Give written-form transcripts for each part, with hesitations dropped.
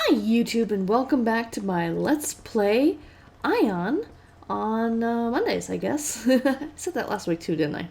Hi YouTube and welcome back to my Let's Play Aion on Mondays, I guess. I said that last week too, didn't I?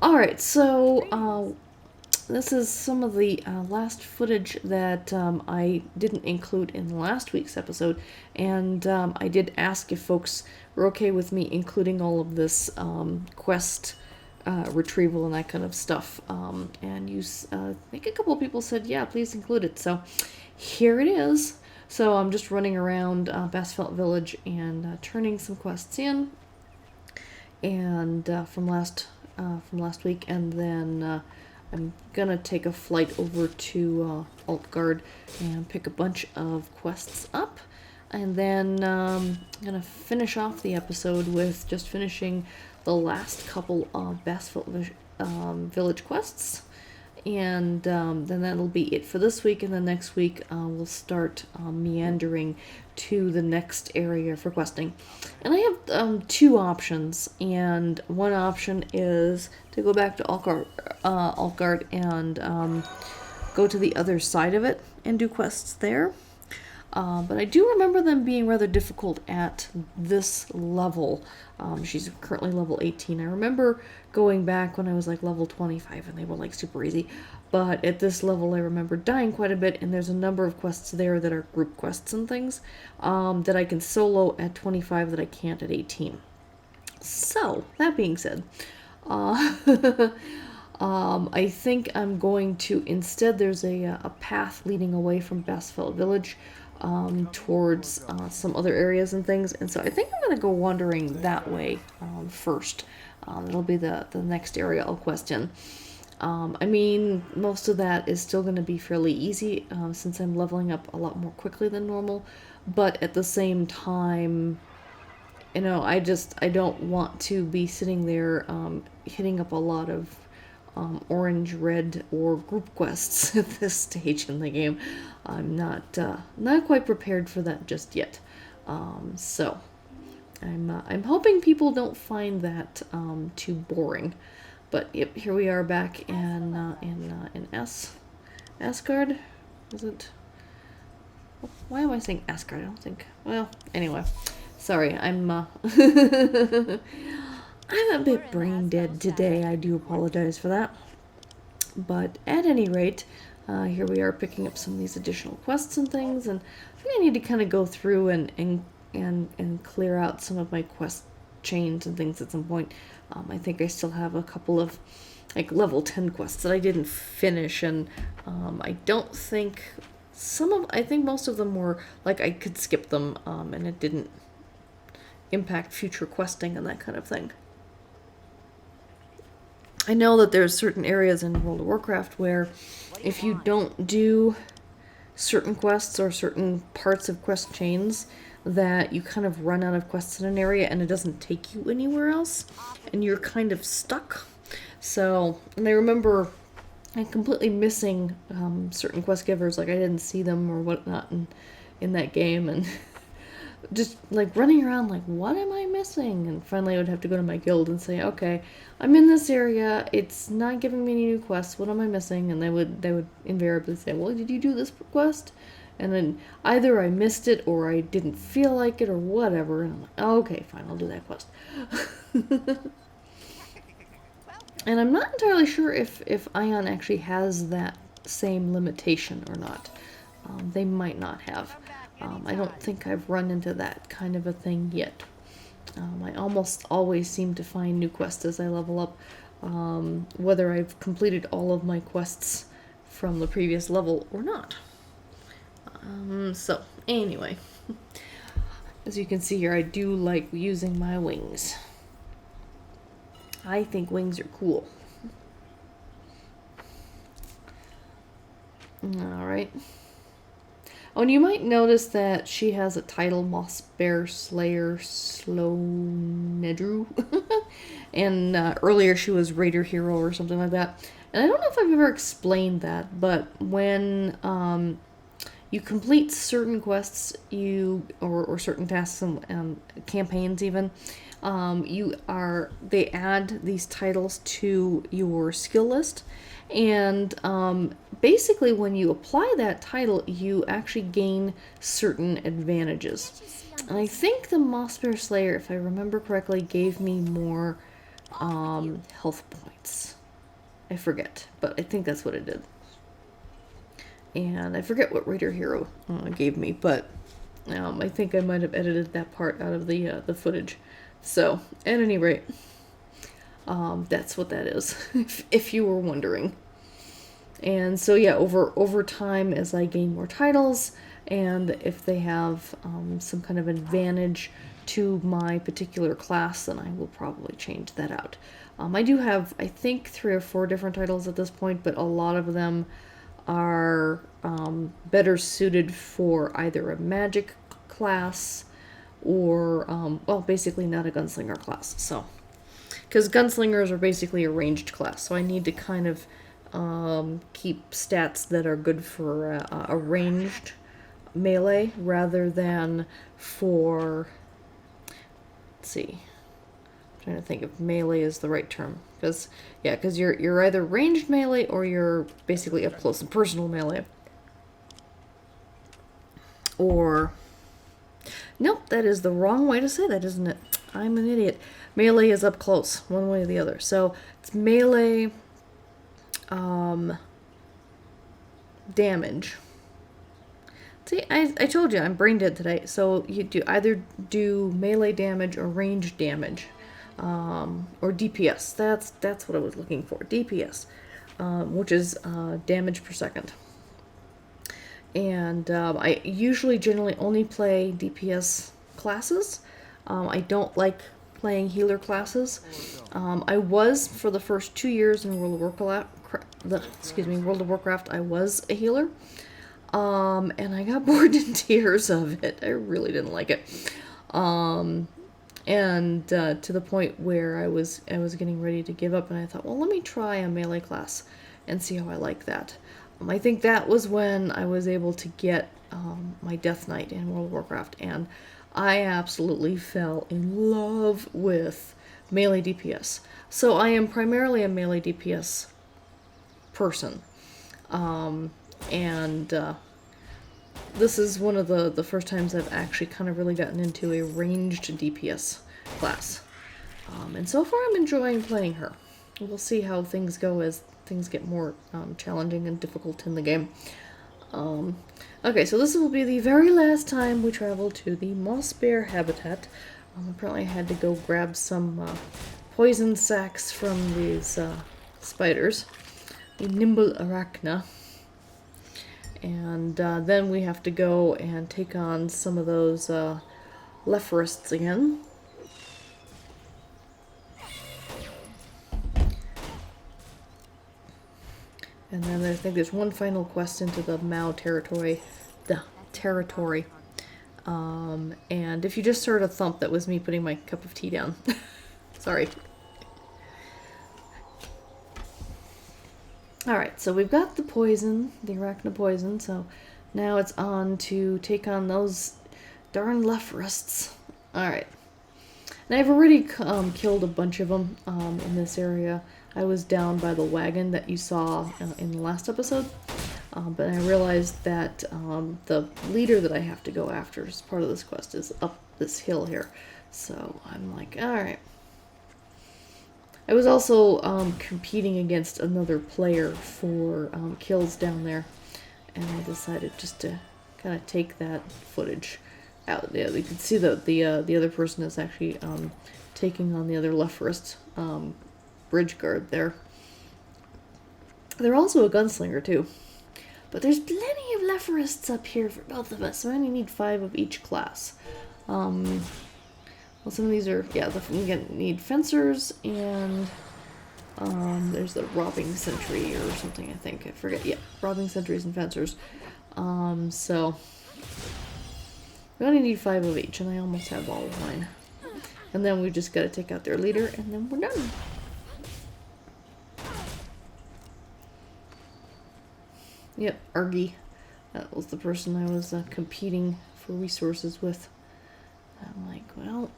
Alright, so this is some of the last footage that I didn't include in last week's episode, and I did ask if folks were okay with me including all of this quest retrieval and that kind of stuff, and I think a couple of people said, yeah, please include it, so here it is. So I'm just running around Basfelt Village and turning some quests in, and from last week, and then I'm gonna take a flight over to Altgard and pick a bunch of quests up, and then I'm gonna finish off the episode with just finishing the last couple of Basfelt Village quests. And then that'll be it for this week, and then next week we'll start meandering to the next area for questing. And I have two options, and one option is to go back to Altgard and go to the other side of it and do quests there. But I do remember them being rather difficult at this level. She's currently level 18. I remember going back when I was like level 25 and they were like super easy. But at this level I remember dying quite a bit, and there's a number of quests there that are group quests and things that I can solo at 25 that I can't at 18. So, that being said, I think I'm going to, instead there's a path leading away from Basfelt Village towards some other areas and things, and so I think I'm going to go wandering that way first. It'll be the next area I'll quest in. I mean, most of that is still going to be fairly easy since I'm leveling up a lot more quickly than normal, but at the same time, you know, I don't want to be sitting there hitting up a lot of orange, red, or group quests at this stage in the game. I'm not quite prepared for that just yet. So I'm hoping people don't find that too boring. But yep, here we are back in Asgard. Is it? Why am I saying Asgard? I don't think. Well, anyway, sorry. I'm a bit brain dead today. I do apologize for that. But at any rate, here we are picking up some of these additional quests and things, and I think I need to kind of go through and clear out some of my quest chains and things at some point. I think I still have a couple of like level 10 quests that I didn't finish, and I don't think I think most of them were like I could skip them, and it didn't impact future questing and that kind of thing. I know that there's certain areas in World of Warcraft where if you don't do certain quests or certain parts of quest chains, that you kind of run out of quests in an area and it doesn't take you anywhere else, and you're kind of stuck. So, and I remember completely missing certain quest givers, like I didn't see them or whatnot in that game, and just like running around like, what am I missing? And finally I would have to go to my guild and say, okay, I'm in this area, it's not giving me any new quests, what am I missing? And they would invariably say, well, did you do this quest? And then either I missed it or I didn't feel like it or whatever, and I'm like, oh, okay, fine, I'll do that quest. And I'm not entirely sure if Aion actually has that same limitation or not. They might not have. I don't think I've run into that kind of a thing yet. I almost always seem to find new quests as I level up, whether I've completed all of my quests from the previous level or not. So, anyway, as you can see here, I do like using my wings. I think wings are cool. Alright. Oh, and you might notice that she has a title, Moss Bear Slayer Slonedru. And earlier she was Raider Hero or something like that. And I don't know if I've ever explained that, but when you complete certain quests, or certain tasks and campaigns even. They add these titles to your skill list, and basically when you apply that title, you actually gain certain advantages. And I think the Moss Bear Slayer, if I remember correctly, gave me more health points. I forget, but I think that's what it did. And I forget what Raider Hero gave me, but I think I might have edited that part out of the footage. So, at any rate, that's what that is, if you were wondering. And so yeah, over time, as I gain more titles, and if they have some kind of advantage to my particular class, then I will probably change that out. I do have, I think, 3 or 4 different titles at this point, but a lot of them are better suited for either a magic class or, well, basically not a gunslinger class. So, because gunslingers are basically a ranged class, so I need to kind of keep stats that are good for a ranged melee rather than for, let's see, I'm trying to think if melee is the right term, because you're either ranged melee or you're basically up close and personal melee. Or nope, that is the wrong way to say that, isn't it? I'm an idiot. Melee is up close, one way or the other. So it's melee damage. See, I told you I'm brain dead today. So you either do melee damage or range damage, or DPS. That's what I was looking for. DPS, which is damage per second. And I usually generally only play DPS classes. I don't like playing healer classes. I was for the first 2 years in World of Warcraft. I was a healer, and I got bored in tears of it. I really didn't like it, and to the point where I was getting ready to give up. And I thought, well, let me try a melee class and see how I like that. I think that was when I was able to get my Death Knight in World of Warcraft, and I absolutely fell in love with melee DPS. So I am primarily a melee DPS person, and this is one of the first times I've actually kind of really gotten into a ranged DPS class, and so far I'm enjoying playing her. We'll see how things go as things get more challenging and difficult in the game. Okay, so this will be the very last time we travel to the moss bear habitat. Apparently I had to go grab some poison sacs from these spiders, the nimble arachna. And then we have to go and take on some of those lepharists again. And then I think there's one final quest into the Mao territory. And if you just heard a thump, that was me putting my cup of tea down. Sorry. Alright, so we've got the poison, the arachna poison, so now it's on to take on those darn lepharists. Alright. And I've already killed a bunch of them in this area. I was down by the wagon that you saw in the last episode, but I realized that the leader that I have to go after as part of this quest is up this hill here. So I'm like, alright. I was also competing against another player for kills down there, and I decided just to kind of take that footage out. Yeah, you can see that the other person is actually taking on the other lepharist bridge guard there. They're also a gunslinger too, but there's plenty of lepharists up here for both of us, so I only need 5 of each class. Well, some of these are, yeah, you need fencers, and there's the robbing sentry or something, I think. I forget. Yeah, robbing sentries and fencers. So we only need 5 of each, and I almost have all of mine. And then we just got to take out their leader, and then we're done. Yep, Argy. That was the person I was competing for resources with. I'm like, well,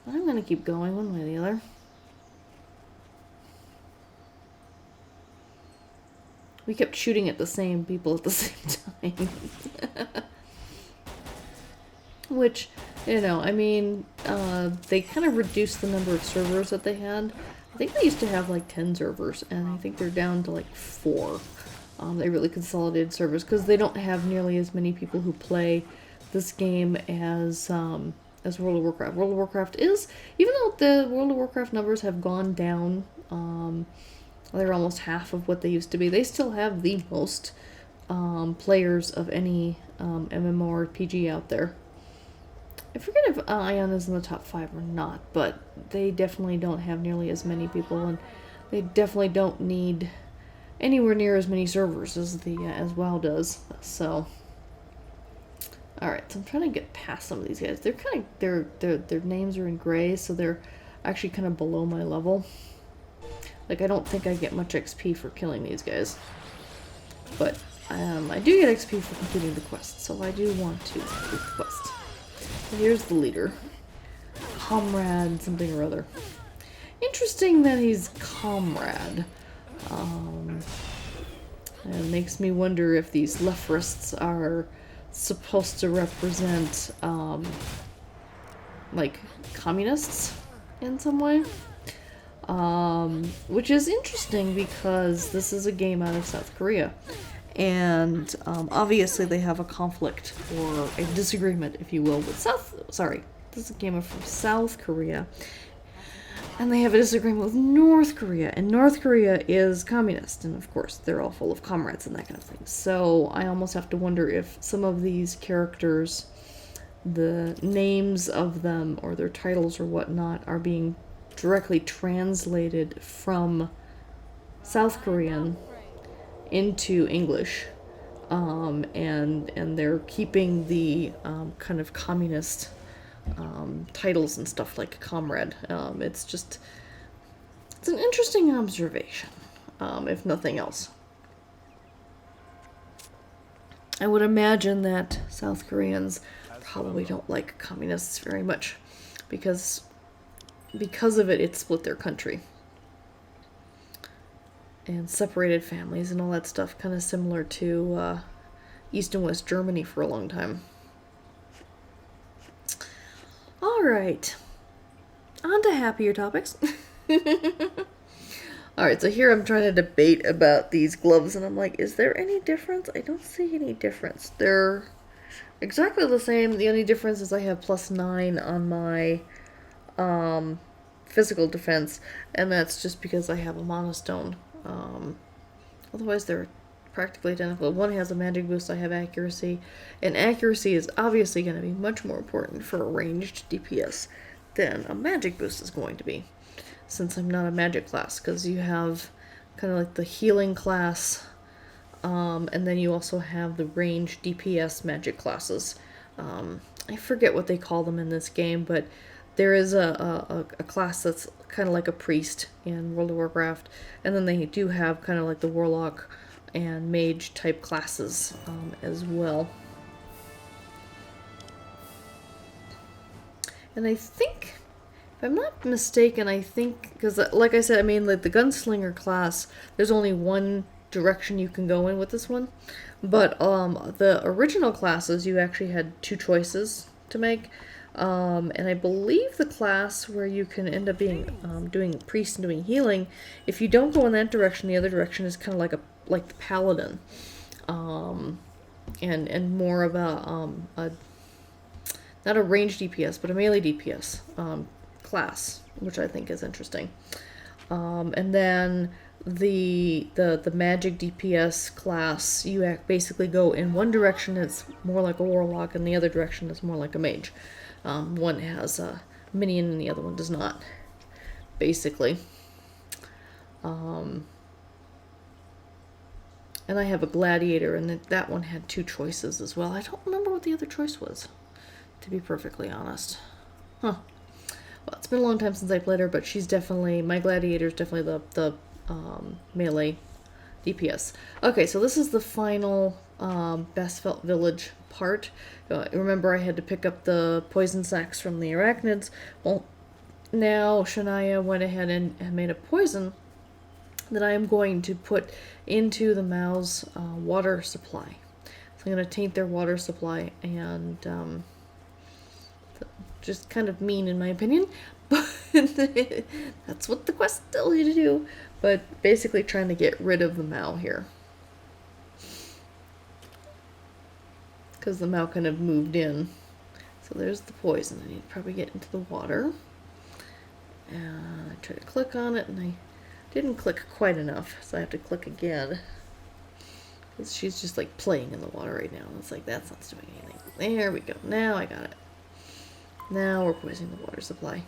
I'm gonna keep going one way or the other. We kept shooting at the same people at the same time. Which, you know, I mean, they kind of reduced the number of servers that they had. I think they used to have like 10 servers, and I think they're down to like 4. They really consolidated servers because they don't have nearly as many people who play this game as World of Warcraft. World of Warcraft is, even though the World of Warcraft numbers have gone down, they're almost half of what they used to be. They still have the most players of any MMORPG out there. I forget if Aion is in the top 5 or not, but they definitely don't have nearly as many people, and they definitely don't need anywhere near as many servers as as WoW does. So, all right, so I'm trying to get past some of these guys. They're kind of their names are in gray, so they're actually kind of below my level. Like, I don't think I get much XP for killing these guys, but I do get XP for completing the quest, so I do want to complete the quest. So here's the leader, Comrade something or other. Interesting that he's Comrade. It makes me wonder if these leftrists are supposed to represent, like, communists in some way. Which is interesting because this is a game out of South Korea. And, obviously they have a conflict, or a disagreement, if you will, with this is a game from South Korea. And they have a disagreement with North Korea, and North Korea is communist, and of course they're all full of comrades and that kind of thing. So I almost have to wonder if some of these characters, the names of them or their titles or whatnot, are being directly translated from South Korean into English, and they're keeping the kind of communist titles and stuff like Comrade. It's an interesting observation, if nothing else. I would imagine that South Koreans probably don't like communists very much, because of it split their country and separated families and all that stuff, kind of similar to East and West Germany for a long time. Alright, on to happier topics. Alright, so here I'm trying to debate about these gloves, and I'm like, is there any difference? I don't see any difference. They're exactly the same. The only difference is I have +9 on my physical defense, and that's just because I have a monostone. Otherwise they're practically identical. One has a magic boost, I have accuracy, and accuracy is obviously going to be much more important for a ranged DPS than a magic boost is going to be, since I'm not a magic class, because you have kind of like the healing class, and then you also have the ranged DPS magic classes. I forget what they call them in this game, but there is a class that's kind of like a priest in World of Warcraft, and then they do have kind of like the warlock and mage type classes as well. And I think, if I'm not mistaken, because like I said, I mean, like the Gunslinger class, there's only one direction you can go in with this one, but the original classes, you actually had 2 choices to make. And I believe the class where you can end up being doing priest and doing healing, if you don't go in that direction, the other direction is kind of like the paladin, and more of a not a ranged DPS, but a melee DPS class, which I think is interesting. And then the magic DPS class, you basically go in one direction, it's more like a warlock, and the other direction is more like a mage. One has a minion and the other one does not, basically. And I have a gladiator, and that one had 2 choices as well. I don't remember what the other choice was, to be perfectly honest. Huh. Well, it's been a long time since I played her, but she's definitely, my gladiator is definitely the melee DPS. Okay, so this is the final Basfelt Village part. Remember I had to pick up the poison sacs from the arachnids. Well, now Shania went ahead and made a poison that I am going to put into the Mao's water supply. So I'm going to taint their water supply, and just kind of mean in my opinion, but that's what the quest tells you to do. But basically trying to get rid of the Mao here, because the Mao kind of moved in. So there's the poison. I need to probably get into the water. And I tried to click on it, and I didn't click quite enough, so I have to click again. Because she's just like playing in the water right now. It's like, that's not doing anything. There we go. Now I got it. Now we're poisoning the water supply.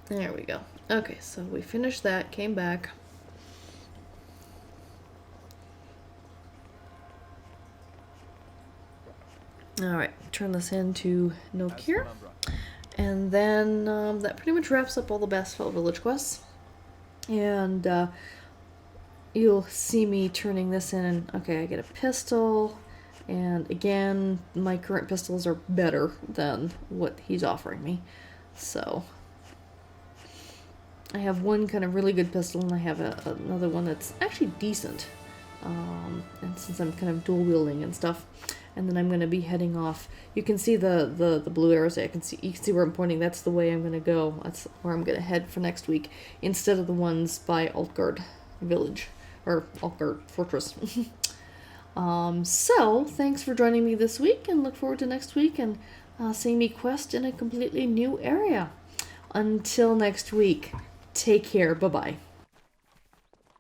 There we go. Okay, so we finished that, came back. Alright, turn this into Nokir. And then that pretty much wraps up all the Basfelt Village quests. And you'll see me turning this in. And, okay, I get a pistol. And again, my current pistols are better than what he's offering me. So I have one kind of really good pistol, and I have another one that's actually decent. And since I'm kind of dual wielding and stuff, and then I'm going to be heading off. You can see the blue arrows. You can see where I'm pointing. That's the way I'm going to go. That's where I'm going to head for next week, instead of the ones by Altgard Village or Altgard Fortress. So thanks for joining me this week, and look forward to next week and seeing me quest in a completely new area. Until next week, take care. Bye bye.